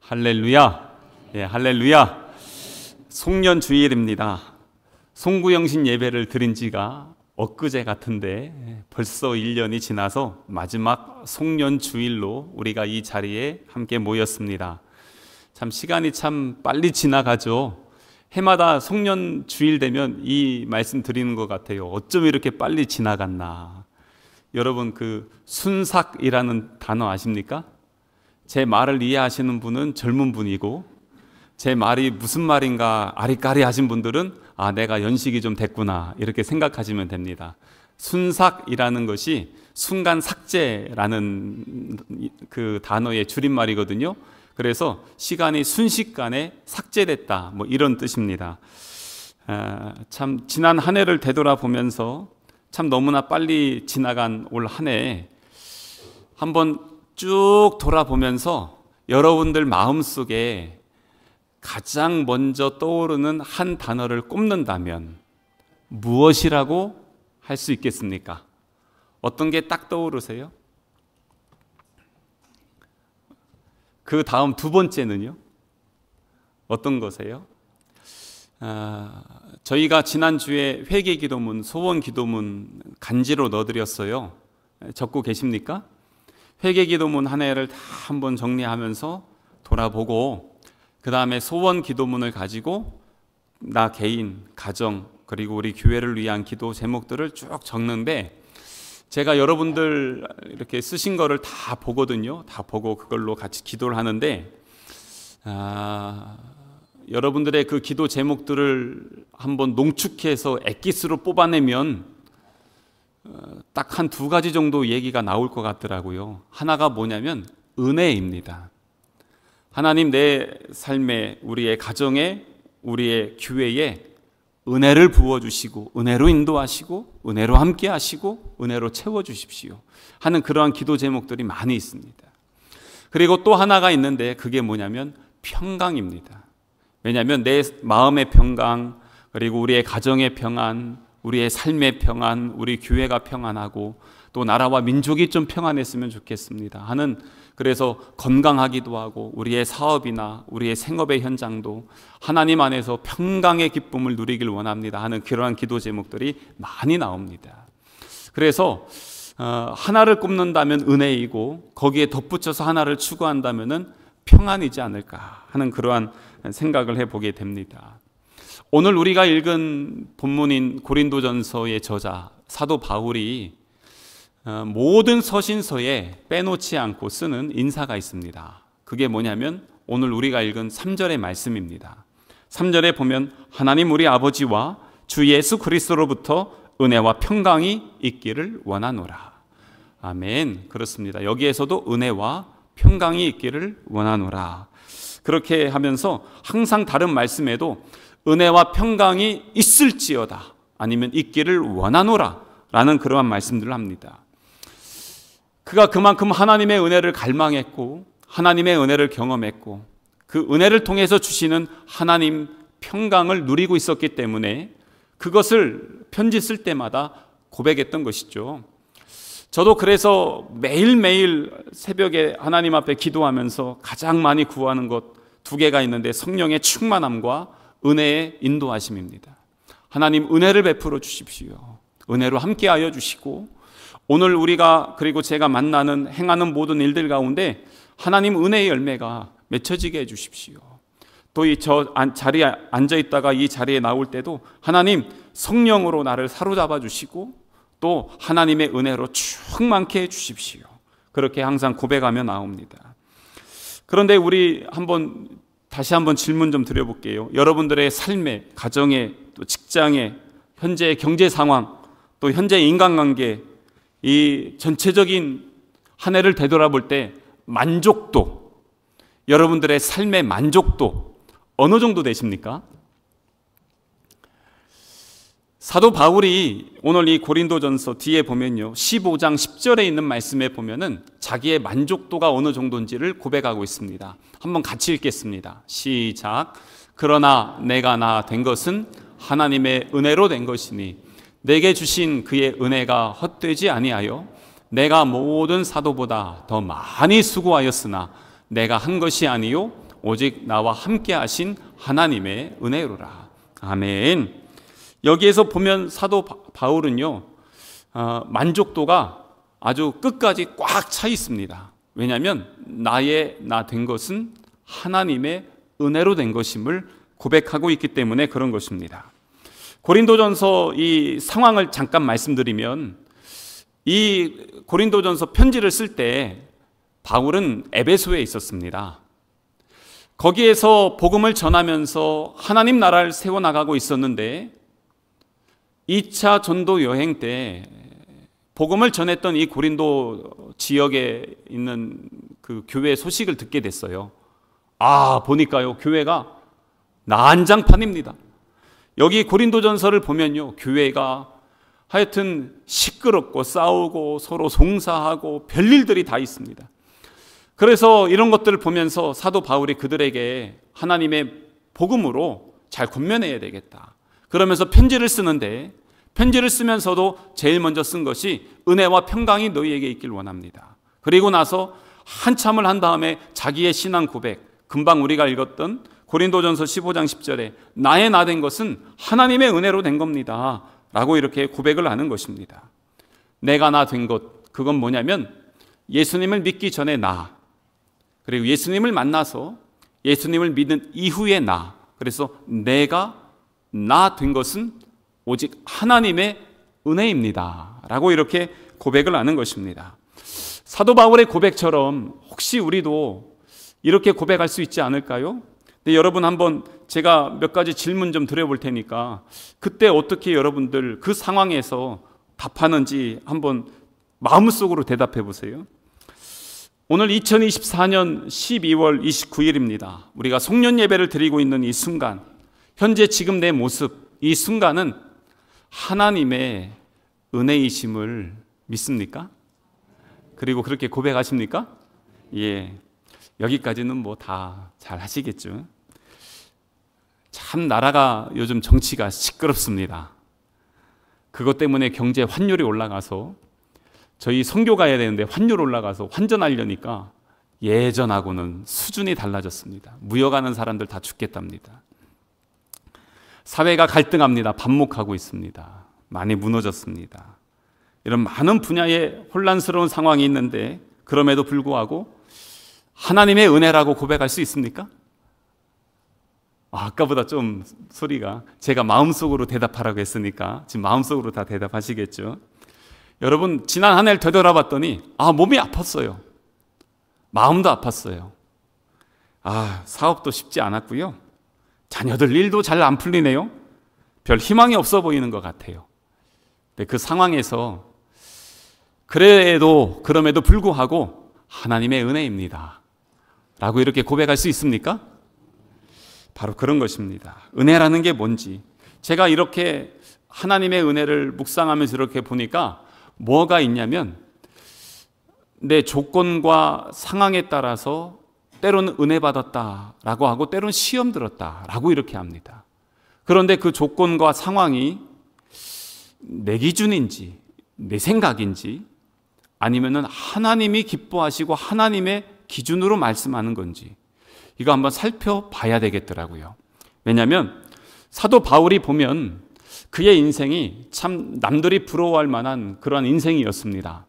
할렐루야. 예, 할렐루야. 송년 주일입니다. 송구영신 예배를 드린 지가 엊그제 같은데 벌써 1년이 지나서 마지막 송년 주일로 우리가 이 자리에 함께 모였습니다. 참 시간이 참 빨리 지나가죠. 해마다 송년 주일 되면 이 말씀 드리는 것 같아요. 어쩜 이렇게 빨리 지나갔나. 여러분, 그 순삭이라는 단어 아십니까? 제 말을 이해하시는 분은 젊은 분이고, 제 말이 무슨 말인가 아리까리 하신 분들은 아, 내가 연식이 좀 됐구나, 이렇게 생각하시면 됩니다. 순삭이라는 것이 순간 삭제라는 그 단어의 줄임말이거든요. 그래서 시간이 순식간에 삭제됐다, 뭐 이런 뜻입니다. 참 지난 한 해를 되돌아보면서 참 너무나 빨리 지나간 올 한 해 한번 쭉 돌아보면서 여러분들 마음속에 가장 먼저 떠오르는 한 단어를 꼽는다면 무엇이라고 할 수 있겠습니까? 어떤 게 딱 떠오르세요? 그 다음 두 번째는요? 어떤 거세요? 저희가 지난주에 회개기도문, 소원기도문 간지로 넣어드렸어요. 적고 계십니까? 회개기도문 한 해를 다 한번 정리하면서 돌아보고, 그 다음에 소원기도문을 가지고 나 개인, 가정, 그리고 우리 교회를 위한 기도 제목들을 쭉 적는데, 제가 여러분들 이렇게 쓰신 거를 다 보거든요. 다 보고 그걸로 같이 기도를 하는데, 여러분들의 그 기도 제목들을 한번 농축해서 엑기스로 뽑아내면 딱 한 두 가지 정도 얘기가 나올 것 같더라고요. 하나가 뭐냐면 은혜입니다. 하나님, 내 삶에, 우리의 가정에, 우리의 교회에 은혜를 부어주시고, 은혜로 인도하시고, 은혜로 함께 하시고, 은혜로 채워주십시오 하는 그러한 기도 제목들이 많이 있습니다. 그리고 또 하나가 있는데 그게 뭐냐면 평강입니다. 왜냐하면 내 마음의 평강, 그리고 우리의 가정의 평안, 우리의 삶의 평안, 우리 교회가 평안하고 또 나라와 민족이 좀 평안했으면 좋겠습니다 하는, 그래서 건강하기도 하고 우리의 사업이나 우리의 생업의 현장도 하나님 안에서 평강의 기쁨을 누리길 원합니다 하는 그러한 기도 제목들이 많이 나옵니다. 그래서 하나를 꼽는다면 은혜이고, 거기에 덧붙여서 하나를 추구한다면 평안이지 않을까 하는 그러한 생각을 해보게 됩니다. 오늘 우리가 읽은 본문인 고린도전서의 저자 사도 바울이 모든 서신서에 빼놓지 않고 쓰는 인사가 있습니다. 그게 뭐냐면 오늘 우리가 읽은 3절의 말씀입니다. 3절에 보면 하나님 우리 아버지와 주 예수 그리스도로부터 은혜와 평강이 있기를 원하노라. 아멘. 그렇습니다. 여기에서도 은혜와 평강이 있기를 원하노라. 그렇게 하면서 항상 다른 말씀에도 은혜와 평강이 있을지어다, 아니면 있기를 원하노라 라는 그러한 말씀들을 합니다. 그가 그만큼 하나님의 은혜를 갈망했고 하나님의 은혜를 경험했고 그 은혜를 통해서 주시는 하나님 평강을 누리고 있었기 때문에 그것을 편지 쓸 때마다 고백했던 것이죠. 저도 그래서 매일매일 새벽에 하나님 앞에 기도하면서 가장 많이 구하는 것 두 개가 있는데, 성령의 충만함과 은혜의 인도하심입니다. 하나님 은혜를 베풀어 주십시오. 은혜로 함께하여 주시고, 오늘 우리가 그리고 제가 만나는 행하는 모든 일들 가운데 하나님 은혜의 열매가 맺혀지게 해 주십시오. 또 이 저 자리에 앉아 있다가 이 자리에 나올 때도 하나님 성령으로 나를 사로잡아 주시고 또 하나님의 은혜로 충만케 해 주십시오. 그렇게 항상 고백하며 나옵니다. 그런데 우리 다시 한번 질문 좀 드려볼게요. 여러분들의 삶에, 가정에, 또 직장에, 현재의 경제 상황, 또 현재의 인간관계, 이 전체적인 한 해를 되돌아볼 때 만족도, 여러분들의 삶의 만족도 어느 정도 되십니까? 사도 바울이 오늘 이 고린도전서 뒤에 보면요, 15장 10절에 있는 말씀에 보면은 자기의 만족도가 어느 정도인지를 고백하고 있습니다. 한번 같이 읽겠습니다. 시작. 그러나 내가 나 된 것은 하나님의 은혜로 된 것이니 내게 주신 그의 은혜가 헛되지 아니하여 내가 모든 사도보다 더 많이 수고하였으나 내가 한 것이 아니요 오직 나와 함께 하신 하나님의 은혜로라. 아멘. 여기에서 보면 사도 바울은요, 만족도가 아주 끝까지 꽉 차 있습니다. 왜냐하면 나의 나 된 것은 하나님의 은혜로 된 것임을 고백하고 있기 때문에 그런 것입니다. 고린도전서 이 상황을 잠깐 말씀드리면, 이 고린도전서 편지를 쓸 때 바울은 에베소에 있었습니다. 거기에서 복음을 전하면서 하나님 나라를 세워나가고 있었는데 2차 전도 여행 때 복음을 전했던 이 고린도 지역에 있는 그 교회 소식을 듣게 됐어요. 보니까요, 교회가 난장판입니다. 여기 고린도전서를 보면요, 교회가 하여튼 시끄럽고 싸우고 서로 송사하고 별일들이 다 있습니다. 그래서 이런 것들을 보면서 사도 바울이 그들에게 하나님의 복음으로 잘 권면해야 되겠다. 그러면서 편지를 쓰는데, 편지를 쓰면서도 제일 먼저 쓴 것이 은혜와 평강이 너희에게 있길 원합니다. 그리고 나서 한참을 한 다음에 자기의 신앙 고백, 금방 우리가 읽었던 고린도전서 15장 10절에 나의 나 된 것은 하나님의 은혜로 된 겁니다 라고 이렇게 고백을 하는 것입니다. 내가 나 된 것, 그건 뭐냐면 예수님을 믿기 전에 나, 그리고 예수님을 만나서 예수님을 믿는 이후의 나, 그래서 내가 나 된 것은 오직 하나님의 은혜입니다 라고 이렇게 고백을 하는 것입니다. 사도 바울의 고백처럼 혹시 우리도 이렇게 고백할 수 있지 않을까요? 근데 여러분, 한번 제가 몇 가지 질문 좀 드려볼 테니까 그때 어떻게 여러분들 그 상황에서 답하는지 한번 마음속으로 대답해 보세요. 오늘 2024년 12월 29일입니다. 우리가 송년 예배를 드리고 있는 이 순간, 현재 지금 내 모습, 이 순간은 하나님의 은혜이심을 믿습니까? 그리고 그렇게 고백하십니까? 예, 여기까지는 뭐 다 잘 하시겠죠. 참 나라가 요즘 정치가 시끄럽습니다. 그것 때문에 경제 환율이 올라가서 저희 선교 가야 되는데 환율 올라가서 환전하려니까 예전하고는 수준이 달라졌습니다. 무역하는 사람들 다 죽겠답니다. 사회가 갈등합니다. 반목하고 있습니다. 많이 무너졌습니다. 이런 많은 분야의 혼란스러운 상황이 있는데 그럼에도 불구하고 하나님의 은혜라고 고백할 수 있습니까? 아까보다 좀 소리가, 제가 마음속으로 대답하라고 했으니까 지금 마음속으로 다 대답하시겠죠. 여러분, 지난 한 해를 되돌아봤더니 몸이 아팠어요. 마음도 아팠어요. 사업도 쉽지 않았고요. 자녀들 일도 잘 안 풀리네요. 별 희망이 없어 보이는 것 같아요. 근데 그 상황에서 그럼에도 불구하고 하나님의 은혜입니다 라고 이렇게 고백할 수 있습니까? 바로 그런 것입니다. 은혜라는 게 뭔지, 제가 이렇게 하나님의 은혜를 묵상하면서 이렇게 보니까 뭐가 있냐면, 내 조건과 상황에 따라서 때로는 은혜 받았다라고 하고 때로는 시험 들었다라고 이렇게 합니다. 그런데 그 조건과 상황이 내 기준인지 내 생각인지 아니면은 하나님이 기뻐하시고 하나님의 기준으로 말씀하는 건지, 이거 한번 살펴봐야 되겠더라고요. 왜냐하면 사도 바울이 보면 그의 인생이 참 남들이 부러워할 만한 그러한 인생이었습니다.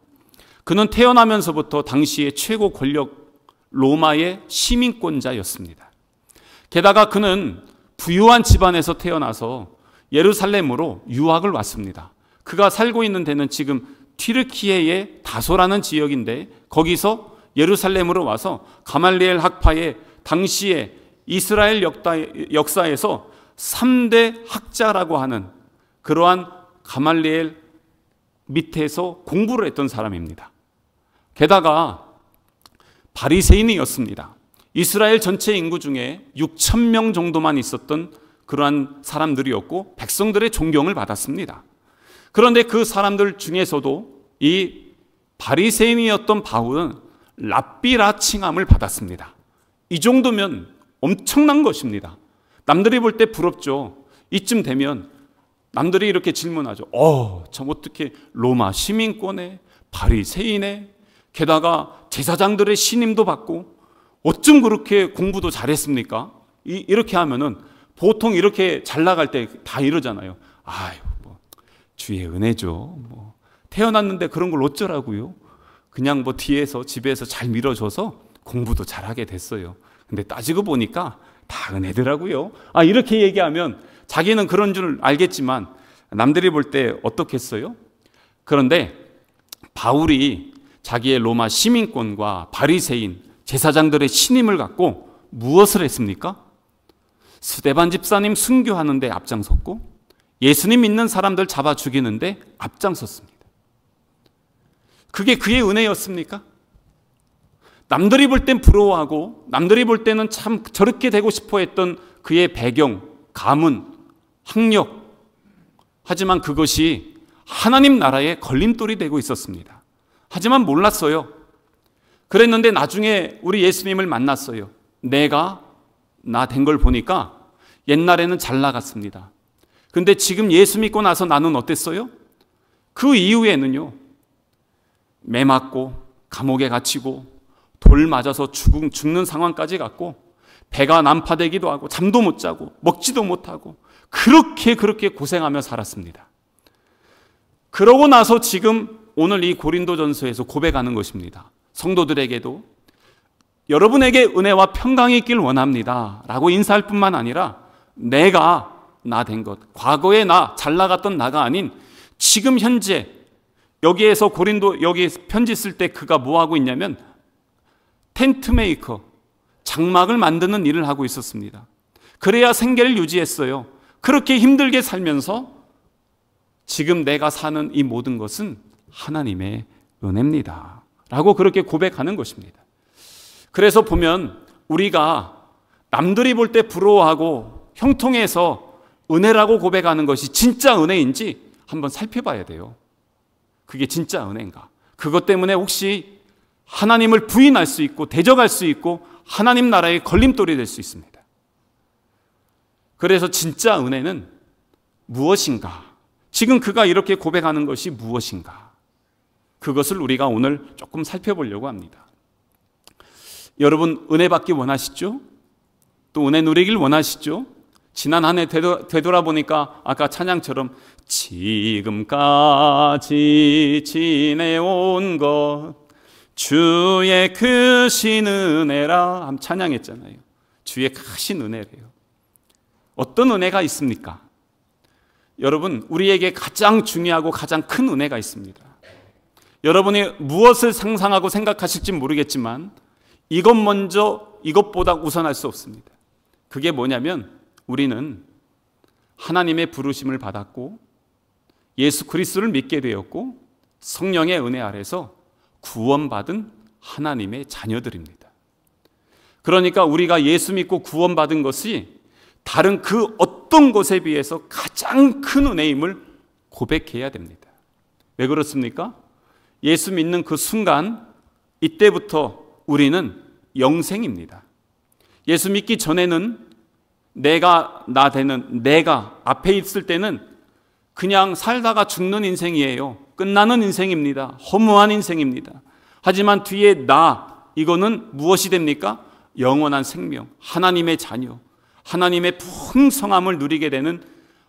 그는 태어나면서부터 당시의 최고 권력 로마의 시민권자였습니다. 게다가 그는 부유한 집안에서 태어나서 예루살렘으로 유학을 왔습니다. 그가 살고 있는 데는 지금 튀르키예의 다소라는 지역인데, 거기서 예루살렘으로 와서 가말리엘 학파의 당시에 이스라엘 역사에서 3대 학자라고 하는 그러한 가말리엘 밑에서 공부를 했던 사람입니다. 게다가 바리새인이었습니다. 이스라엘 전체 인구 중에 6,000명 정도만 있었던 그러한 사람들이었고 백성들의 존경을 받았습니다. 그런데 그 사람들 중에서도 이 바리새인이었던 바울은 랍비라 칭함을 받았습니다. 이 정도면 엄청난 것입니다. 남들이 볼 때 부럽죠. 이쯤 되면 남들이 이렇게 질문하죠. 참 어떻게 로마 시민권에 바리새인에 게다가 제사장들의 신임도 받고 어쩜 그렇게 공부도 잘했습니까? 이렇게 하면은 보통 이렇게 잘 나갈 때 다 이러잖아요. 아유, 뭐 주의 은혜죠. 뭐 태어났는데 그런 걸 어쩌라고요? 그냥 뭐 뒤에서 집에서 잘 밀어줘서 공부도 잘하게 됐어요. 근데 따지고 보니까 다 은혜더라고요. 이렇게 얘기하면 자기는 그런 줄 알겠지만 남들이 볼 때 어떻겠어요? 그런데 바울이 자기의 로마 시민권과 바리새인 제사장들의 신임을 갖고 무엇을 했습니까? 스데반 집사님 순교하는 데 앞장섰고 예수님 믿는 사람들 잡아 죽이는데 앞장섰습니다. 그게 그의 은혜였습니까? 남들이 볼 땐 부러워하고 남들이 볼 때는 참 저렇게 되고 싶어 했던 그의 배경, 가문, 학력, 하지만 그것이 하나님 나라의 걸림돌이 되고 있었습니다. 하지만 몰랐어요. 그랬는데 나중에 우리 예수님을 만났어요. 내가 나 된 걸 보니까 옛날에는 잘 나갔습니다. 근데 지금 예수 믿고 나서 나는 어땠어요? 그 이후에는요, 매 맞고 감옥에 갇히고 돌 맞아서 죽는 상황까지 갔고 배가 난파되기도 하고 잠도 못 자고 먹지도 못하고 그렇게 고생하며 살았습니다. 그러고 나서 지금 오늘 이 고린도전서에서 고백하는 것입니다. 성도들에게도 여러분에게 은혜와 평강이 있길 원합니다 라고 인사할 뿐만 아니라 내가 나 된 것, 과거에 잘 나갔던 나가 아닌 지금 현재 여기에서 고린도 여기 편지 쓸 때 그가 뭐 하고 있냐면 텐트 메이커, 장막을 만드는 일을 하고 있었습니다. 그래야 생계를 유지했어요. 그렇게 힘들게 살면서 지금 내가 사는 이 모든 것은 하나님의 은혜입니다 라고 그렇게 고백하는 것입니다. 그래서 보면 우리가 남들이 볼 때 부러워하고 형통해서 은혜라고 고백하는 것이 진짜 은혜인지 한번 살펴봐야 돼요. 그게 진짜 은혜인가? 그것 때문에 혹시 하나님을 부인할 수 있고 대적할 수 있고 하나님 나라의 걸림돌이 될 수 있습니다. 그래서 진짜 은혜는 무엇인가? 지금 그가 이렇게 고백하는 것이 무엇인가? 그것을 우리가 오늘 조금 살펴보려고 합니다. 여러분 은혜 받기 원하시죠? 또 은혜 누리길 원하시죠? 지난 한 해 되돌아보니까 아까 찬양처럼 지금까지 지내온 것 주의 크신 은혜라 한번 찬양했잖아요. 주의 크신 은혜래요. 어떤 은혜가 있습니까? 여러분 우리에게 가장 중요하고 가장 큰 은혜가 있습니다. 여러분이 무엇을 상상하고 생각하실지 모르겠지만 이것보다 우선할 수 없습니다. 그게 뭐냐면 우리는 하나님의 부르심을 받았고 예수 그리스도를 믿게 되었고 성령의 은혜 아래서 구원받은 하나님의 자녀들입니다. 그러니까 우리가 예수 믿고 구원받은 것이 다른 그 어떤 것에 비해서 가장 큰 은혜임을 고백해야 됩니다. 왜 그렇습니까? 예수 믿는 그 순간 이때부터 우리는 영생입니다. 예수 믿기 전에는 내가 앞에 있을 때는 그냥 살다가 죽는 인생이에요. 끝나는 인생입니다. 허무한 인생입니다. 하지만 뒤에 이거는 무엇이 됩니까? 영원한 생명, 하나님의 자녀, 하나님의 풍성함을 누리게 되는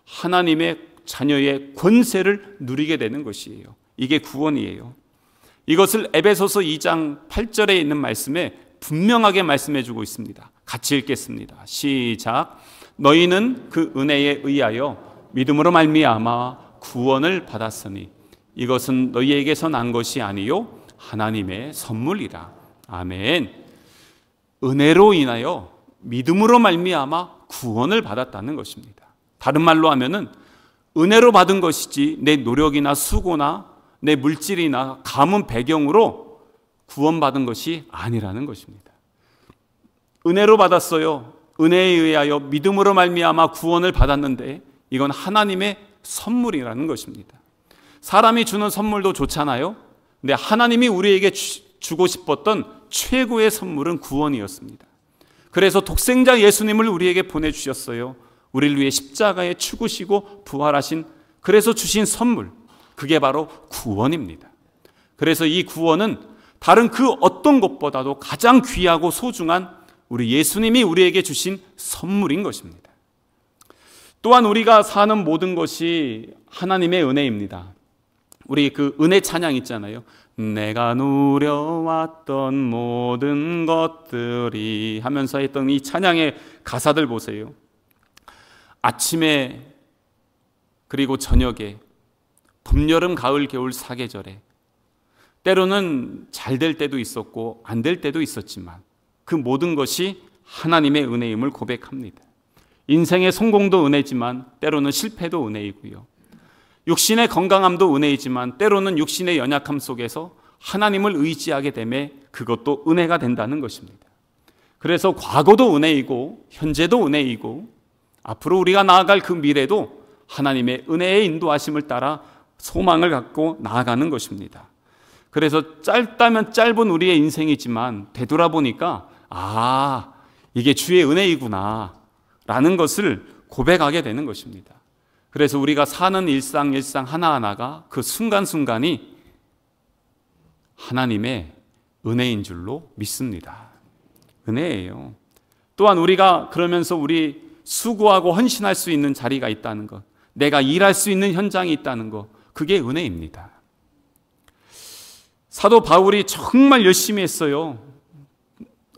하나님의 자녀의 권세를 누리게 되는 것이에요. 이게 구원이에요. 이것을 에베소서 2장 8절에 있는 말씀에 분명하게 말씀해 주고 있습니다. 같이 읽겠습니다. 시작. 너희는 그 은혜에 의하여 믿음으로 말미암아 구원을 받았으니 이것은 너희에게서 난 것이 아니요 하나님의 선물이라. 아멘. 은혜로 인하여 믿음으로 말미암아 구원을 받았다는 것입니다. 다른 말로 하면은 은혜로 받은 것이지 내 노력이나 수고나 내 물질이나 가문 배경으로 구원받은 것이 아니라는 것입니다. 은혜로 받았어요. 은혜에 의하여 믿음으로 말미암아 구원을 받았는데 이건 하나님의 선물이라는 것입니다. 사람이 주는 선물도 좋잖아요. 근데 하나님이 우리에게 주고 싶었던 최고의 선물은 구원이었습니다. 그래서 독생자 예수님을 우리에게 보내주셨어요. 우리를 위해 십자가에 죽으시고 부활하신, 그래서 주신 선물, 그게 바로 구원입니다. 그래서 이 구원은 다른 그 어떤 것보다도 가장 귀하고 소중한 우리 예수님이 우리에게 주신 선물인 것입니다. 또한 우리가 사는 모든 것이 하나님의 은혜입니다. 우리 그 은혜 찬양 있잖아요. 내가 누려왔던 모든 것들이 하면서 했던 이 찬양의 가사들 보세요. 아침에 그리고 저녁에 봄, 여름, 가을, 겨울 사계절에 때로는 잘 될 때도 있었고 안 될 때도 있었지만 그 모든 것이 하나님의 은혜임을 고백합니다. 인생의 성공도 은혜지만 때로는 실패도 은혜이고요. 육신의 건강함도 은혜이지만 때로는 육신의 연약함 속에서 하나님을 의지하게 되매 그것도 은혜가 된다는 것입니다. 그래서 과거도 은혜이고 현재도 은혜이고 앞으로 우리가 나아갈 그 미래도 하나님의 은혜의 인도하심을 따라 소망을 갖고 나아가는 것입니다. 그래서 짧다면 짧은 우리의 인생이지만 되돌아보니까 이게 주의 은혜이구나 라는 것을 고백하게 되는 것입니다. 그래서 우리가 사는 일상 하나하나가 그 순간순간이 하나님의 은혜인 줄로 믿습니다. 은혜예요. 또한 우리가 그러면서 우리 수고하고 헌신할 수 있는 자리가 있다는 것, 내가 일할 수 있는 현장이 있다는 것, 그게 은혜입니다. 사도 바울이 정말 열심히 했어요.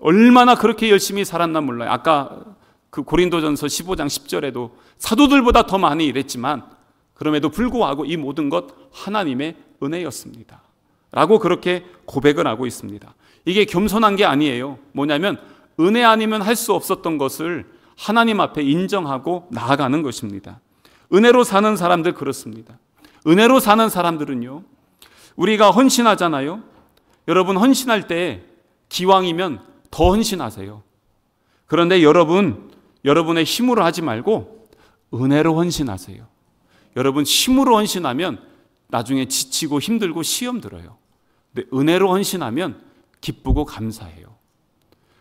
얼마나 그렇게 열심히 살았나 몰라요. 아까 그 고린도전서 15장 10절에도 사도들보다 더 많이 일했지만 그럼에도 불구하고 이 모든 것 하나님의 은혜였습니다 라고 그렇게 고백을 하고 있습니다. 이게 겸손한 게 아니에요. 뭐냐면 은혜 아니면 할 수 없었던 것을 하나님 앞에 인정하고 나아가는 것입니다. 은혜로 사는 사람들 그렇습니다. 은혜로 사는 사람들은요, 우리가 헌신하잖아요. 여러분 헌신할 때 기왕이면 더 헌신하세요. 그런데 여러분의 힘으로 하지 말고 은혜로 헌신하세요. 여러분 힘으로 헌신하면 나중에 지치고 힘들고 시험 들어요. 근데 은혜로 헌신하면 기쁘고 감사해요.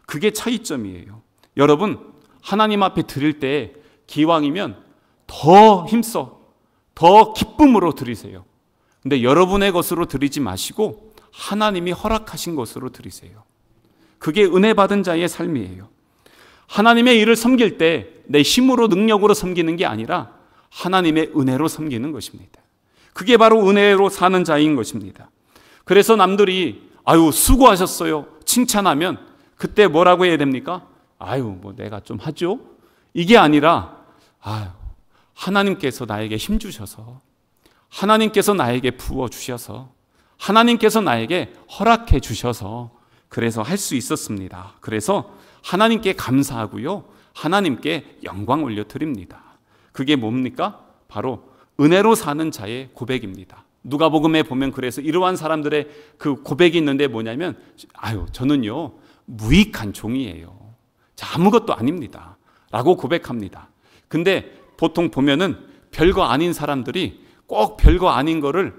그게 차이점이에요. 여러분 하나님 앞에 드릴 때 기왕이면 더 힘써 더 기쁨으로 드리세요. 근데 여러분의 것으로 드리지 마시고 하나님이 허락하신 것으로 드리세요. 그게 은혜 받은 자의 삶이에요. 하나님의 일을 섬길 때 내 힘으로 능력으로 섬기는 게 아니라 하나님의 은혜로 섬기는 것입니다. 그게 바로 은혜로 사는 자인 것입니다. 그래서 남들이 수고하셨어요 칭찬하면 그때 뭐라고 해야 됩니까? 내가 좀 하죠? 이게 아니라 하나님께서 나에게 힘 주셔서, 하나님께서 나에게 부어 주셔서, 하나님께서 나에게 허락해 주셔서 그래서 할 수 있었습니다. 그래서 하나님께 감사하고요, 하나님께 영광 올려드립니다. 그게 뭡니까? 바로 은혜로 사는 자의 고백입니다. 누가복음에 보면 그래서 이러한 사람들의 그 고백이 있는데 뭐냐면 저는요 무익한 종이에요. 아무것도 아닙니다 라고 고백합니다. 근데 보통 보면은 별거 아닌 사람들이 꼭 별거 아닌 거를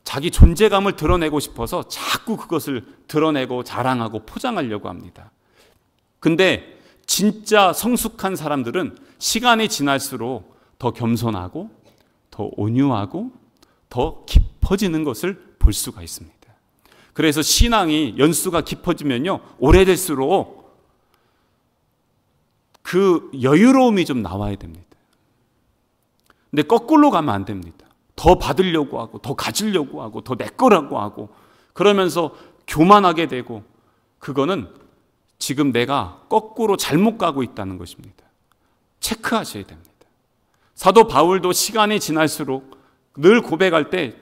자기 존재감을 드러내고 싶어서 자꾸 그것을 드러내고 자랑하고 포장하려고 합니다. 근데 진짜 성숙한 사람들은 시간이 지날수록 더 겸손하고 더 온유하고 더 깊어지는 것을 볼 수가 있습니다. 그래서 신앙이 연수가 깊어지면요 오래될수록 그 여유로움이 좀 나와야 됩니다. 근데 거꾸로 가면 안 됩니다. 더 받으려고 하고 더 가지려고 하고 더 내 거라고 하고 그러면서 교만하게 되고, 그거는 지금 내가 거꾸로 잘못 가고 있다는 것입니다. 체크하셔야 됩니다. 사도 바울도 시간이 지날수록 늘 고백할 때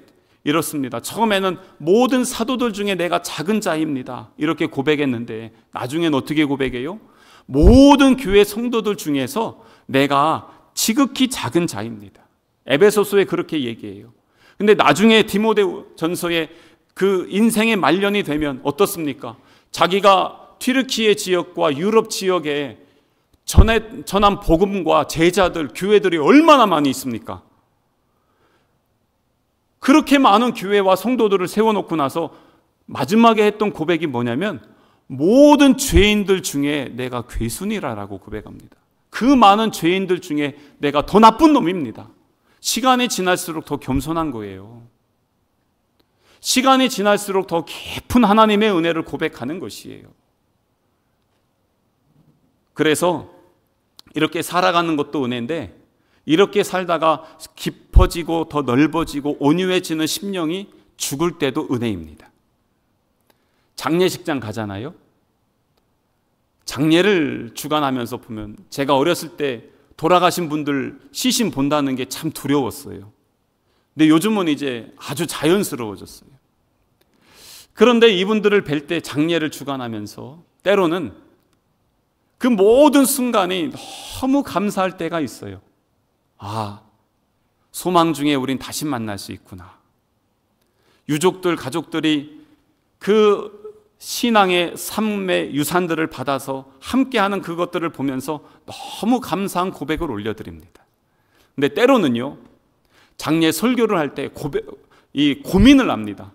이렇습니다. 처음에는 모든 사도들 중에 내가 작은 자입니다 이렇게 고백했는데 나중엔 어떻게 고백해요? 모든 교회 성도들 중에서 내가 지극히 작은 자입니다. 에베소서에 그렇게 얘기해요. 근데 나중에 디모데전서에 그 인생의 말년이 되면 어떻습니까? 자기가 튀르키예 지역과 유럽 지역에 전한 복음과 제자들, 교회들이 얼마나 많이 있습니까? 그렇게 많은 교회와 성도들을 세워놓고 나서 마지막에 했던 고백이 뭐냐면 모든 죄인들 중에 내가 괴순이라고 고백합니다. 그 많은 죄인들 중에 내가 더 나쁜 놈입니다. 시간이 지날수록 더 겸손한 거예요. 시간이 지날수록 더 깊은 하나님의 은혜를 고백하는 것이에요. 그래서 이렇게 살아가는 것도 은혜인데, 이렇게 살다가 깊어지고 더 넓어지고 온유해지는 심령이 죽을 때도 은혜입니다. 장례식장 가잖아요. 장례를 주관하면서 보면, 제가 어렸을 때 돌아가신 분들 시신 본다는 게 참 두려웠어요. 근데 요즘은 이제 아주 자연스러워졌어요. 그런데 이분들을 뵐 때 장례를 주관하면서 때로는 그 모든 순간이 너무 감사할 때가 있어요. 아, 소망 중에 우린 다시 만날 수 있구나. 유족들, 가족들이 그 신앙의 삶의 유산들을 받아서 함께하는 그것들을 보면서 너무 감사한 고백을 올려드립니다. 근데 때로는요, 장례 설교를 할 때 고민을 합니다.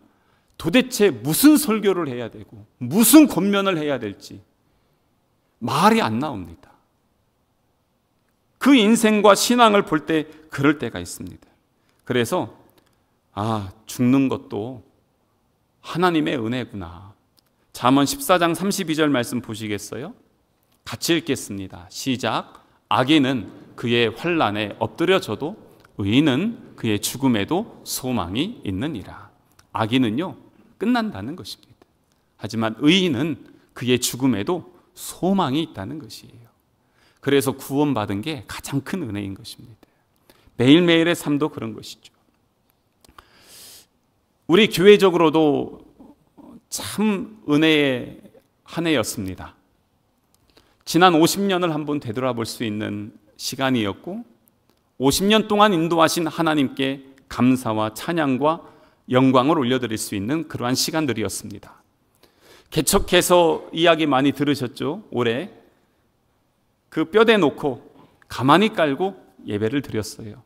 도대체 무슨 설교를 해야 되고 무슨 권면을 해야 될지 말이 안 나옵니다. 그 인생과 신앙을 볼 때 그럴 때가 있습니다. 그래서 죽는 것도 하나님의 은혜구나. 잠언 14장 32절 말씀 보시겠어요? 같이 읽겠습니다. 시작. 악인은 그의 환난에 엎드려져도 의인은 그의 죽음에도 소망이 있느니라. 악인은요, 끝난다는 것입니다. 하지만 의인은 그의 죽음에도 소망이 있다는 것이에요. 그래서 구원받은 게 가장 큰 은혜인 것입니다. 매일매일의 삶도 그런 것이죠. 우리 교회적으로도 참 은혜의 한 해였습니다. 지난 50년을 한번 되돌아볼 수 있는 시간이었고, 50년 동안 인도하신 하나님께 감사와 찬양과 영광을 올려드릴 수 있는 그러한 시간들이었습니다. 개척해서 이야기 많이 들으셨죠? 올해 그 뼈대 놓고 가만히 깔고 예배를 드렸어요.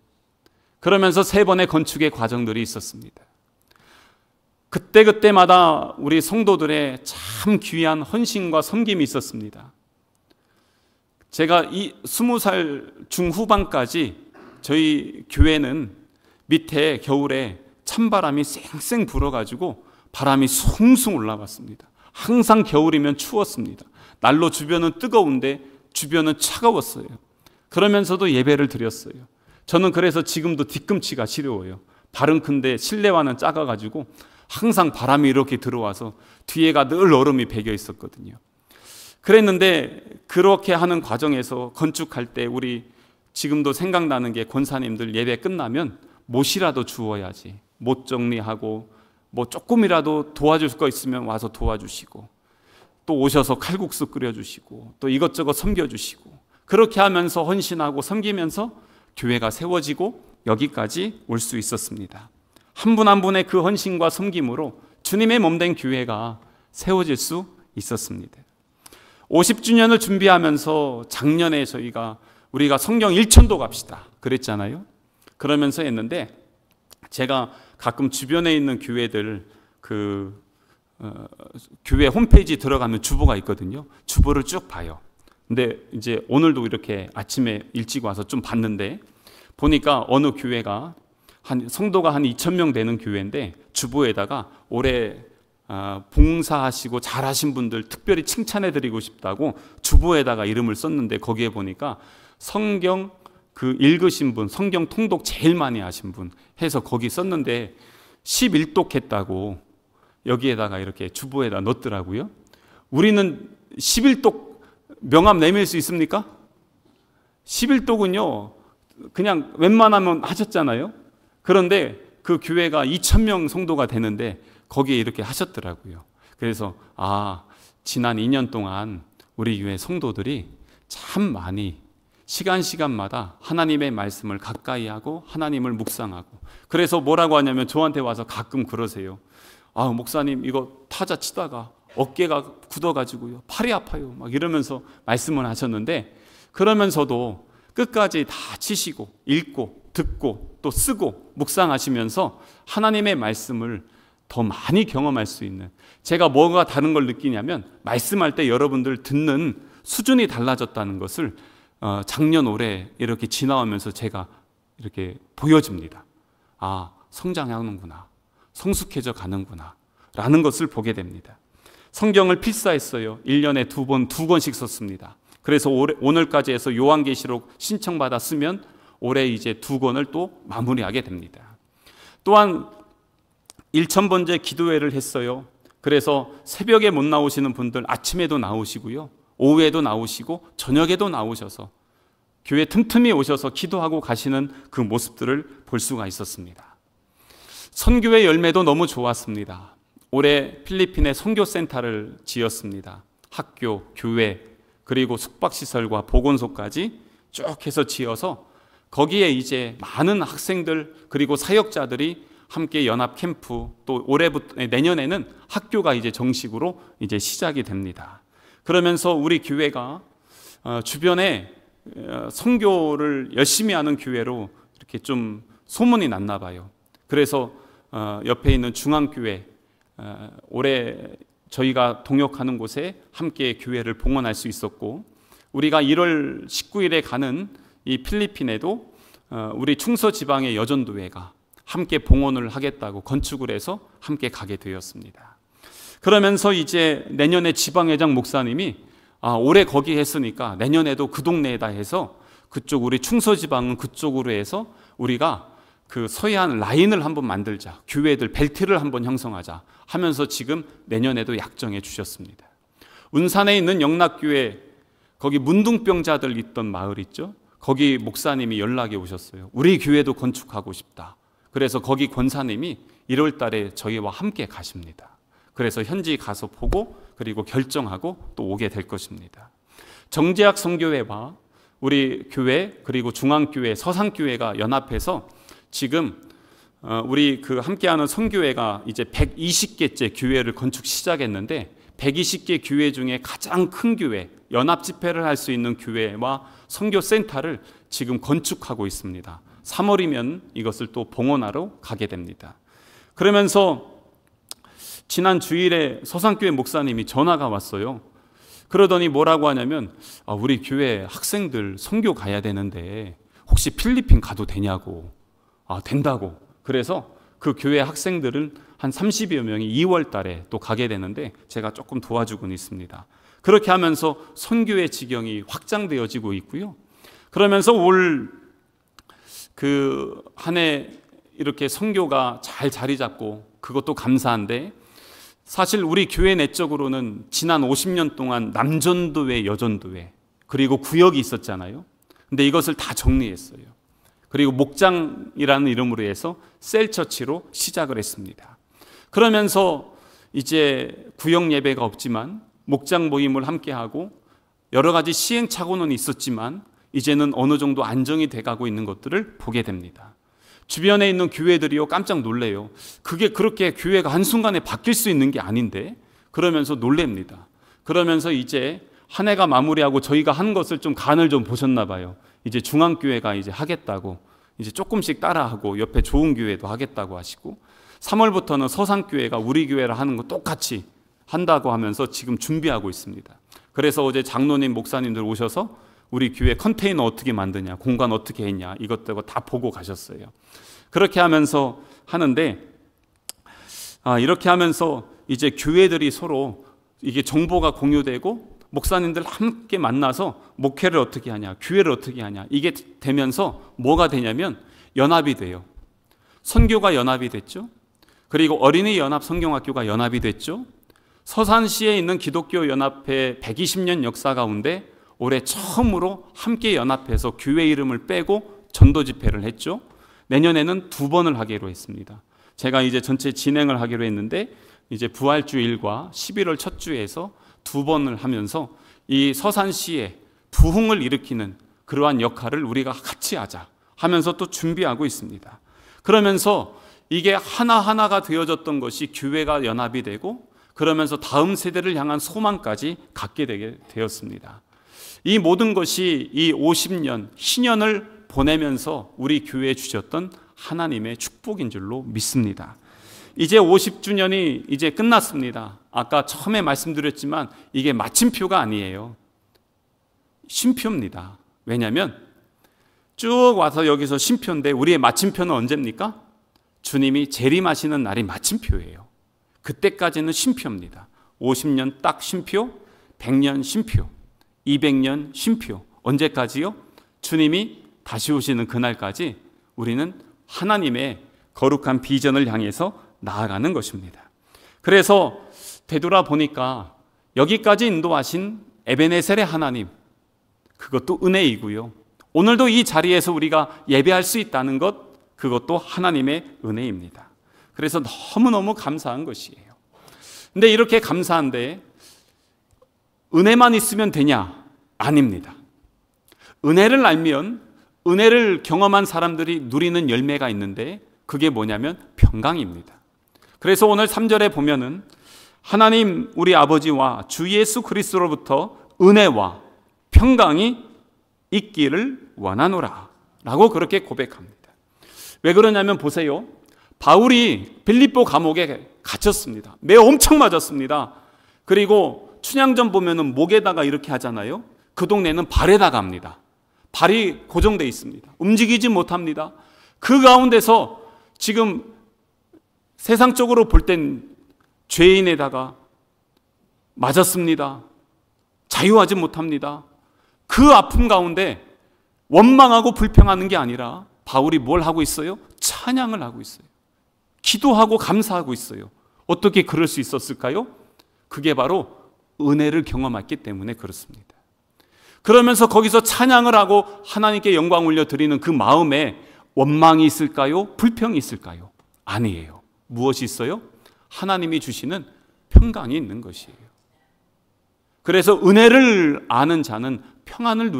그러면서 3번의 건축의 과정들이 있었습니다. 그때마다 우리 성도들의 참 귀한 헌신과 섬김이 있었습니다. 제가 이 20살 중후반까지 저희 교회는 밑에 겨울에 찬바람이 쌩쌩 불어가지고 바람이 숭숭 올라왔습니다. 항상 겨울이면 추웠습니다. 날로 주변은 뜨거운데 주변은 차가웠어요. 그러면서도 예배를 드렸어요. 저는 그래서 지금도 뒤꿈치가 시려워요. 발은 큰데 실내와는 작아가지고 항상 바람이 이렇게 들어와서 뒤에가 늘 얼음이 배겨 있었거든요. 그랬는데 그렇게 하는 과정에서 건축할 때 우리 지금도 생각나는 게, 권사님들 예배 끝나면 못이라도 주워야지. 못 정리하고 뭐 조금이라도 도와줄 거 있으면 와서 도와주시고, 또 오셔서 칼국수 끓여주시고, 또 이것저것 섬겨주시고, 그렇게 하면서 헌신하고 섬기면서 교회가 세워지고 여기까지 올 수 있었습니다. 한 분 한 분의 그 헌신과 섬김으로 주님의 몸된 교회가 세워질 수 있었습니다. 50주년을 준비하면서 작년에 우리가 성경 1천도 갑시다 그랬잖아요. 그러면서 했는데, 제가 가끔 주변에 있는 교회들 교회 홈페이지 들어가면 주보가 있거든요. 주보를 쭉 봐요. 근데 이제 오늘도 이렇게 아침에 일찍 와서 좀 봤는데, 보니까 어느 교회가 성도가 한 2,000명 되는 교회인데, 주보에다가 올해 봉사하시고 잘하신 분들 특별히 칭찬해 드리고 싶다고 주보에다가 이름을 썼는데, 거기에 보니까 성경 읽으신 분, 성경 통독 제일 많이 하신 분 해서 거기 썼는데 11독 했다고 여기에다가 이렇게 주보에다 넣었더라고요. 우리는 11독 명함 내밀 수 있습니까? 11독은요 그냥 웬만하면 하셨잖아요. 그런데 그 교회가 2,000명 성도가 되는데 거기에 이렇게 하셨더라고요. 그래서 지난 2년 동안 우리 교회 성도들이 참 많이 시간마다 하나님의 말씀을 가까이 하고 하나님을 묵상하고, 그래서 뭐라고 하냐면 저한테 와서 가끔 그러세요. 목사님 이거 타자 치다가 어깨가 굳어가지고요 팔이 아파요 막 이러면서 말씀을 하셨는데, 그러면서도 끝까지 다 치시고 읽고 듣고 또 쓰고 묵상하시면서 하나님의 말씀을 더 많이 경험할 수 있는, 제가 뭐가 다른 걸 느끼냐면 말씀할 때 여러분들 듣는 수준이 달라졌다는 것을 작년 올해 이렇게 지나오면서 제가 이렇게 보여집니다. 성장하는구나, 성숙해져 가는구나 라는 것을 보게 됩니다. 성경을 필사했어요. 1년에 2권씩 썼습니다. 그래서 오늘까지 해서 요한계시록 신청받아 쓰면 올해 이제 2권을 또 마무리하게 됩니다. 또한 1000번째 기도회를 했어요. 그래서 새벽에 못 나오시는 분들 아침에도 나오시고요, 오후에도 나오시고 저녁에도 나오셔서 교회 틈틈이 오셔서 기도하고 가시는 그 모습들을 볼 수가 있었습니다. 선교의 열매도 너무 좋았습니다. 올해 필리핀에 선교센터를 지었습니다. 학교, 교회, 그리고 숙박시설과 보건소까지 쭉 해서 지어서 거기에 이제 많은 학생들 그리고 사역자들이 함께 연합 캠프, 또 내년에는 학교가 이제 정식으로 이제 시작이 됩니다. 그러면서 우리 교회가 주변에 선교를 열심히 하는 교회로 이렇게 좀 소문이 났나 봐요. 그래서 옆에 있는 중앙교회, 올해 저희가 동역하는 곳에 함께 교회를 봉헌할 수 있었고, 우리가 1월 19일에 가는 이 필리핀에도 우리 충서지방의 여전도회가 함께 봉헌을 하겠다고 건축을 해서 함께 가게 되었습니다. 그러면서 이제 내년에 지방회장 목사님이 올해 거기 했으니까 내년에도 그 동네에다 해서 그쪽 우리 충서지방은 그쪽으로 해서 우리가 그 서해안 라인을 한번 만들자, 교회들 벨트를 한번 형성하자 하면서 지금 내년에도 약정해 주셨습니다. 운산에 있는 영락교회, 거기 문둥병자들 있던 마을 있죠? 거기 목사님이 연락이 오셨어요. 우리 교회도 건축하고 싶다. 그래서 거기 권사님이 1월 달에 저희와 함께 가십니다. 그래서 현지 가서 보고 그리고 결정하고 또 오게 될 것입니다. 정제학 선교회와 우리 교회 그리고 중앙교회, 서산교회가 연합해서 지금 우리 그 함께하는 선교회가 이제 120개째 교회를 건축 시작했는데 120개 교회 중에 가장 큰 교회, 연합 집회를 할 수 있는 교회와 선교센터를 지금 건축하고 있습니다. 3월이면 이것을 또 봉헌하러 가게 됩니다. 그러면서 지난 주일에 서산교회 목사님이 전화가 왔어요. 그러더니 뭐라고 하냐면 우리 교회 학생들 선교 가야 되는데 혹시 필리핀 가도 되냐고. 된다고. 그래서 그 교회 학생들은 한 30여 명이 2월 달에 또 가게 되는데 제가 조금 도와주고는 있습니다. 그렇게 하면서 선교의 지경이 확장되어지고 있고요. 그러면서 올 그 한 해 이렇게 선교가 잘 자리 잡고 그것도 감사한데, 사실 우리 교회 내적으로는 지난 50년 동안 남전도회, 여전도회 그리고 구역이 있었잖아요. 근데 이것을 다 정리했어요. 그리고 목장이라는 이름으로 해서 셀처치로 시작을 했습니다. 그러면서 이제 구역 예배가 없지만 목장 모임을 함께하고 여러 가지 시행착오는 있었지만 이제는 어느 정도 안정이 돼가고 있는 것들을 보게 됩니다. 주변에 있는 교회들이요 깜짝 놀래요. 그게 그렇게 교회가 한순간에 바뀔 수 있는 게 아닌데, 그러면서 놀랍니다. 그러면서 이제 한 해가 마무리하고 저희가 한 것을 좀 간을 좀 보셨나 봐요. 이제 중앙교회가 이제 하겠다고 이제 조금씩 따라하고 옆에 좋은 교회도 하겠다고 하시고, 3월부터는 서산교회가 우리 교회를 하는 거 똑같이 한다고 하면서 지금 준비하고 있습니다. 그래서 어제 장로님 목사님들 오셔서 우리 교회 컨테이너 어떻게 만드냐, 공간 어떻게 했냐, 이것저것 다 보고 가셨어요. 그렇게 하면서 하는데, 이렇게 하면서 이제 교회들이 서로 이게 정보가 공유되고 목사님들 함께 만나서 목회를 어떻게 하냐, 교회를 어떻게 하냐, 이게 되면서 뭐가 되냐면 연합이 돼요. 선교가 연합이 됐죠. 그리고 어린이 연합 성경학교가 연합이 됐죠. 서산시에 있는 기독교 연합회 120년 역사 가운데 올해 처음으로 함께 연합해서 교회 이름을 빼고 전도 집회를 했죠. 내년에는 2번을 하기로 했습니다. 제가 이제 전체 진행을 하기로 했는데 이제 부활주일과 11월 첫 주에서 2번을 하면서 이 서산시에 부흥을 일으키는 그러한 역할을 우리가 같이 하자 하면서 또 준비하고 있습니다. 그러면서 이게 하나하나가 되어졌던 것이 교회가 연합이 되고, 그러면서 다음 세대를 향한 소망까지 갖게 되게 되었습니다. 이 모든 것이 이 50년, 희년을 보내면서 우리 교회에 주셨던 하나님의 축복인 줄로 믿습니다. 이제 50주년이 이제 끝났습니다. 아까 처음에 말씀드렸지만 이게 마침표가 아니에요. 쉼표입니다. 왜냐하면 쭉 와서 여기서 쉼표인데 우리의 마침표는 언제입니까? 주님이 재림하시는 날이 마침표예요. 그때까지는 쉼표입니다. 50년 딱 쉼표, 100년 쉼표, 200년 쉼표. 언제까지요? 주님이 다시 오시는 그날까지 우리는 하나님의 거룩한 비전을 향해서 나아가는 것입니다. 그래서 되돌아보니까 여기까지 인도하신 에베네셀의 하나님, 그것도 은혜이고요. 오늘도 이 자리에서 우리가 예배할 수 있다는 것, 그것도 하나님의 은혜입니다. 그래서 너무너무 감사한 것이에요. 근데 이렇게 감사한데 은혜만 있으면 되냐? 아닙니다. 은혜를 알면 은혜를 경험한 사람들이 누리는 열매가 있는데 그게 뭐냐면 평강입니다. 그래서 오늘 3절에 보면은 하나님 우리 아버지와 주 예수 그리스도로부터 은혜와 평강이 있기를 원하노라 라고 그렇게 고백합니다. 왜 그러냐면 보세요. 바울이 빌립보 감옥에 갇혔습니다. 매 엄청 맞았습니다. 그리고 춘향전 보면은 목에다가 이렇게 하잖아요. 그 동네는 발에다가 합니다. 발이 고정되어 있습니다. 움직이지 못합니다. 그 가운데서 지금 세상적으로 볼 땐 죄인에다가 맞았습니다. 자유하지 못합니다. 그 아픔 가운데 원망하고 불평하는 게 아니라 바울이 뭘 하고 있어요? 찬양을 하고 있어요. 기도하고 감사하고 있어요. 어떻게 그럴 수 있었을까요? 그게 바로 은혜를 경험했기 때문에 그렇습니다. 그러면서 거기서 찬양을 하고 하나님께 영광 올려드리는 그 마음에 원망이 있을까요? 불평이 있을까요? 아니에요. 무엇이 있어요? 하나님이 주시는 평강이 있는 것이에요. 그래서 은혜를 아는 자는 평안을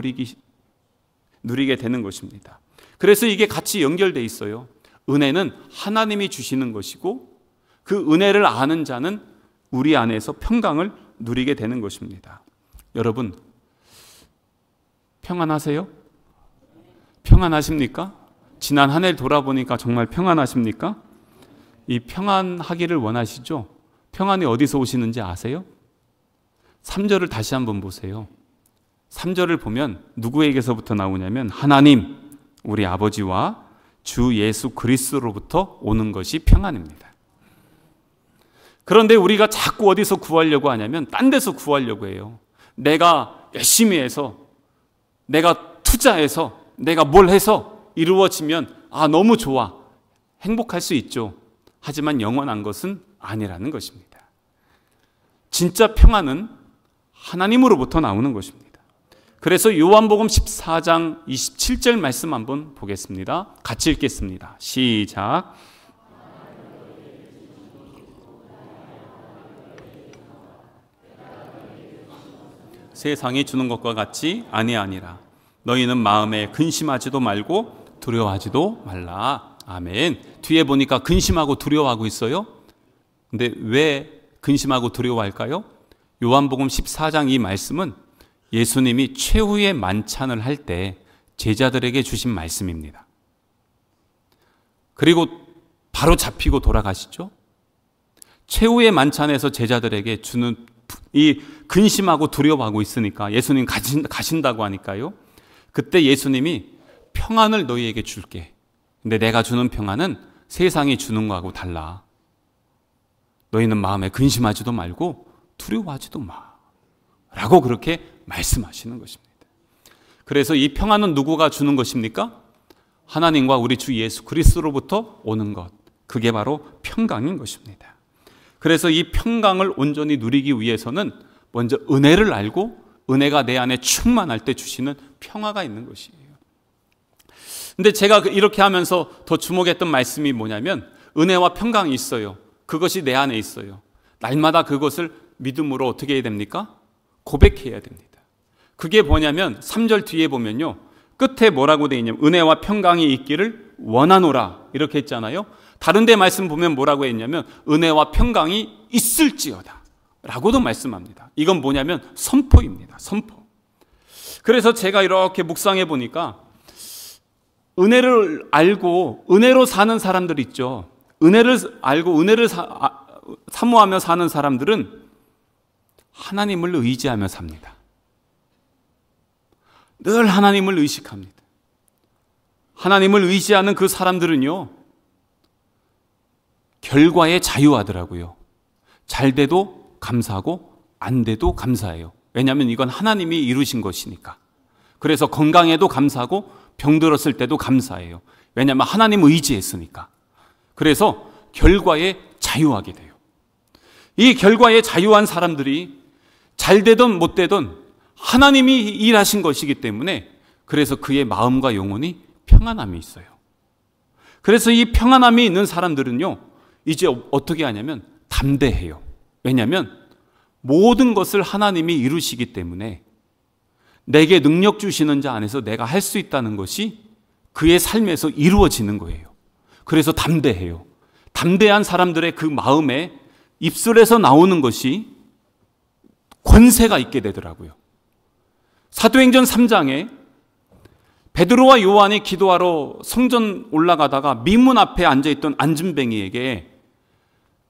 누리게 되는 것입니다. 그래서 이게 같이 연결되어 있어요. 은혜는 하나님이 주시는 것이고 그 은혜를 아는 자는 우리 안에서 평강을 누리게 되는 것입니다. 여러분, 평안하세요? 평안하십니까? 지난 한 해를 돌아보니까 정말 평안하십니까? 이 평안하기를 원하시죠? 평안이 어디서 오시는지 아세요? 3절을 다시 한번 보세요. 3절을 보면 누구에게서부터 나오냐면 하나님, 우리 아버지와 주 예수 그리스도로부터 오는 것이 평안입니다. 그런데 우리가 자꾸 어디서 구하려고 하냐면 딴 데서 구하려고 해요. 내가 열심히 해서, 내가 투자해서, 내가 뭘 해서 이루어지면 너무 좋아, 행복할 수 있죠. 하지만 영원한 것은 아니라는 것입니다. 진짜 평안은 하나님으로부터 나오는 것입니다. 그래서 요한복음 14장 27절 말씀 한번 보겠습니다. 같이 읽겠습니다. 시작. 세상이 주는 것과 같이 아니하니라. 너희는 마음에 근심하지도 말고 두려워하지도 말라. 아멘. 뒤에 보니까 근심하고 두려워하고 있어요. 근데 왜 근심하고 두려워할까요? 요한복음 14장 이 말씀은 예수님이 최후의 만찬을 할 때 제자들에게 주신 말씀입니다. 그리고 바로 잡히고 돌아가시죠. 최후의 만찬에서 제자들에게 주는 이 근심하고 두려워하고 있으니까 예수님 가신다고 하니까요. 그때 예수님이 평안을 너희에게 줄게. 근데 내가 주는 평안은 세상이 주는 거하고 달라. 너희는 마음에 근심하지도 말고 두려워하지도 마. 라고 그렇게 말씀하시는 것입니다. 그래서 이 평안은 누구가 주는 것입니까? 하나님과 우리 주 예수 그리스도로부터 오는 것. 그게 바로 평강인 것입니다. 그래서 이 평강을 온전히 누리기 위해서는 먼저 은혜를 알고 은혜가 내 안에 충만할 때 주시는 평화가 있는 것이에요. 근데 제가 이렇게 하면서 더 주목했던 말씀이 뭐냐면 은혜와 평강이 있어요. 그것이 내 안에 있어요. 날마다 그것을 믿음으로 어떻게 해야 됩니까? 고백해야 됩니다. 그게 뭐냐면 3절 뒤에 보면요. 끝에 뭐라고 되어 있냐면 은혜와 평강이 있기를 원하노라 이렇게 했잖아요. 다른 데 말씀 보면 뭐라고 했냐면 은혜와 평강이 있을지어다 라고도 말씀합니다. 이건 뭐냐면 선포입니다. 선포. 그래서 제가 이렇게 묵상해 보니까 은혜를 알고 은혜로 사는 사람들 있죠. 은혜를 알고 은혜를 사모하며 사는 사람들은 하나님을 의지하며 삽니다. 늘 하나님을 의식합니다. 하나님을 의지하는 그 사람들은요, 결과에 자유하더라고요. 잘 돼도 감사하고 안 돼도 감사해요. 왜냐하면 이건 하나님이 이루신 것이니까. 그래서 건강에도 감사하고 병들었을 때도 감사해요. 왜냐하면 하나님 의지했으니까. 그래서 결과에 자유하게 돼요. 이 결과에 자유한 사람들이 잘 되든 못 되든 하나님이 일하신 것이기 때문에 그래서 그의 마음과 영혼이 평안함이 있어요. 그래서 이 평안함이 있는 사람들은요, 이제 어떻게 하냐면 담대해요. 왜냐하면 모든 것을 하나님이 이루시기 때문에 내게 능력 주시는 자 안에서 내가 할 수 있다는 것이 그의 삶에서 이루어지는 거예요. 그래서 담대해요. 담대한 사람들의 그 마음에 입술에서 나오는 것이 권세가 있게 되더라고요. 사도행전 3장에 베드로와 요한이 기도하러 성전 올라가다가 미문 앞에 앉아있던 안진뱅이에게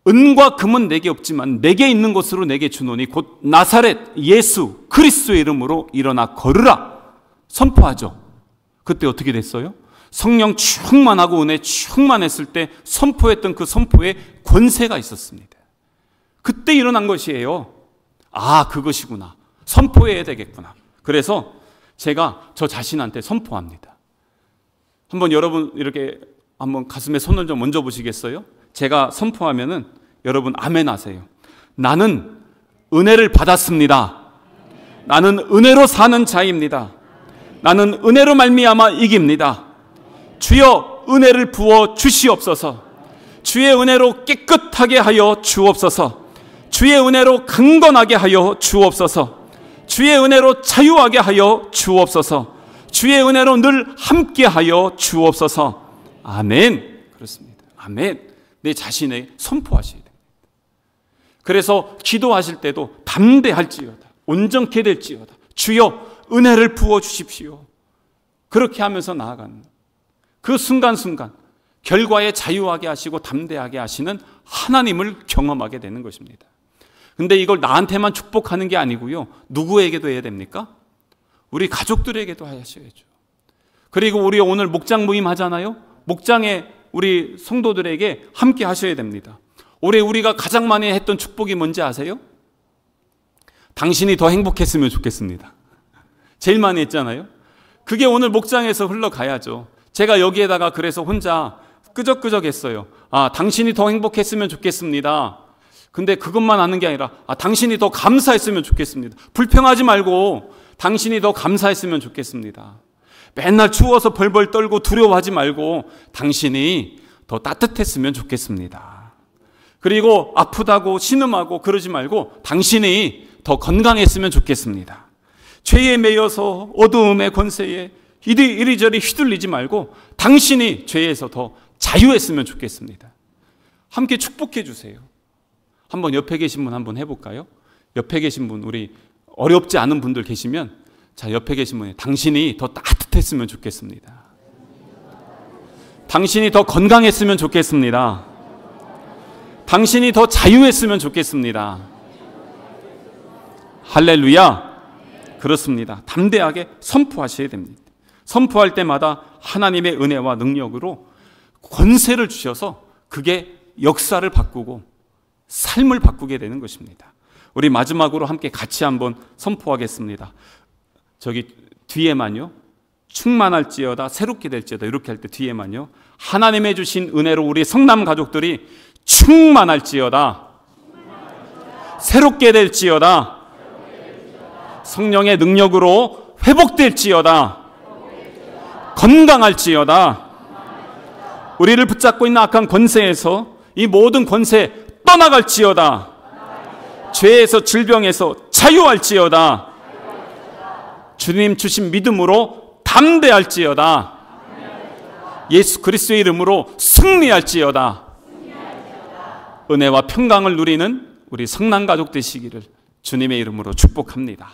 은과 금은 내게 없지만 내게 있는 것으로 내게 주노니 곧 나사렛 예수 그리스도의 이름으로 일어나 걸으라 선포하죠. 그때 어떻게 됐어요? 성령 충만하고 은혜 충만했을 때 선포했던 그 선포에 권세가 있었습니다. 그때 일어난 것이에요. 아, 그것이구나. 선포해야 되겠구나. 그래서 제가 저 자신한테 선포합니다. 한번 여러분 이렇게 한번 가슴에 손을 좀 얹어 보시겠어요? 제가 선포하면은 여러분 아멘 하세요. 나는 은혜를 받았습니다. 나는 은혜로 사는 자입니다. 나는 은혜로 말미암아 이깁니다. 주여 은혜를 부어 주시옵소서. 주의 은혜로 깨끗하게 하여 주옵소서. 주의 은혜로 강건하게 하여 주옵소서. 주의 은혜로 자유하게 하여 주옵소서. 주의 은혜로 늘 함께 하여 주옵소서. 아멘. 그렇습니다. 아멘. 내 자신에 선포하셔야 됩니다. 그래서 기도하실 때도 담대할지어다, 온전케 될지어다, 주여 은혜를 부어 주십시오. 그렇게 하면서 나아가는 그 순간순간 결과에 자유하게 하시고 담대하게 하시는 하나님을 경험하게 되는 것입니다. 근데 이걸 나한테만 축복하는 게 아니고요, 누구에게도 해야 됩니까? 우리 가족들에게도 하셔야죠. 그리고 우리 오늘 목장 모임 하잖아요. 목장에 우리 성도들에게 함께 하셔야 됩니다. 올해 우리가 가장 많이 했던 축복이 뭔지 아세요? 당신이 더 행복했으면 좋겠습니다. 제일 많이 했잖아요. 그게 오늘 목장에서 흘러가야죠. 제가 여기에다가 그래서 혼자 끄적끄적했어요. 아, 당신이 더 행복했으면 좋겠습니다. 근데 그것만 하는 게 아니라 당신이 더 감사했으면 좋겠습니다. 불평하지 말고 당신이 더 감사했으면 좋겠습니다. 맨날 추워서 벌벌 떨고 두려워하지 말고 당신이 더 따뜻했으면 좋겠습니다. 그리고 아프다고 신음하고 그러지 말고 당신이 더 건강했으면 좋겠습니다. 죄에 매여서 어두움의 권세에 이리저리 휘둘리지 말고 당신이 죄에서 더 자유했으면 좋겠습니다. 함께 축복해 주세요. 한번 옆에 계신 분 한번 해볼까요? 옆에 계신 분, 우리 어렵지 않은 분들 계시면, 자, 옆에 계신 분이 당신이 더 따뜻했으면 좋겠습니다. 당신이 더 건강했으면 좋겠습니다. 당신이 더 자유했으면 좋겠습니다. 할렐루야. 그렇습니다. 담대하게 선포하셔야 됩니다. 선포할 때마다 하나님의 은혜와 능력으로 권세를 주셔서 그게 역사를 바꾸고 삶을 바꾸게 되는 것입니다. 우리 마지막으로 함께 같이 한번 선포하겠습니다. 저기 뒤에만요. 충만할지어다, 새롭게 될지어다, 이렇게 할 때 뒤에만요. 하나님의 주신 은혜로 우리 성남 가족들이 충만할지어다, 새롭게 될지어다, 성령의 능력으로 회복될지어다, 건강할지어다. 우리를 붙잡고 있는 악한 권세에서 이 모든 권세 떠나갈지어다. 죄에서 질병에서 자유할지어다. 주님 주신 믿음으로 담대할지어다. 예수 그리스도의 이름으로 승리할지어다. 은혜와 평강을 누리는 우리 성난 가족 되시기를 주님의 이름으로 축복합니다.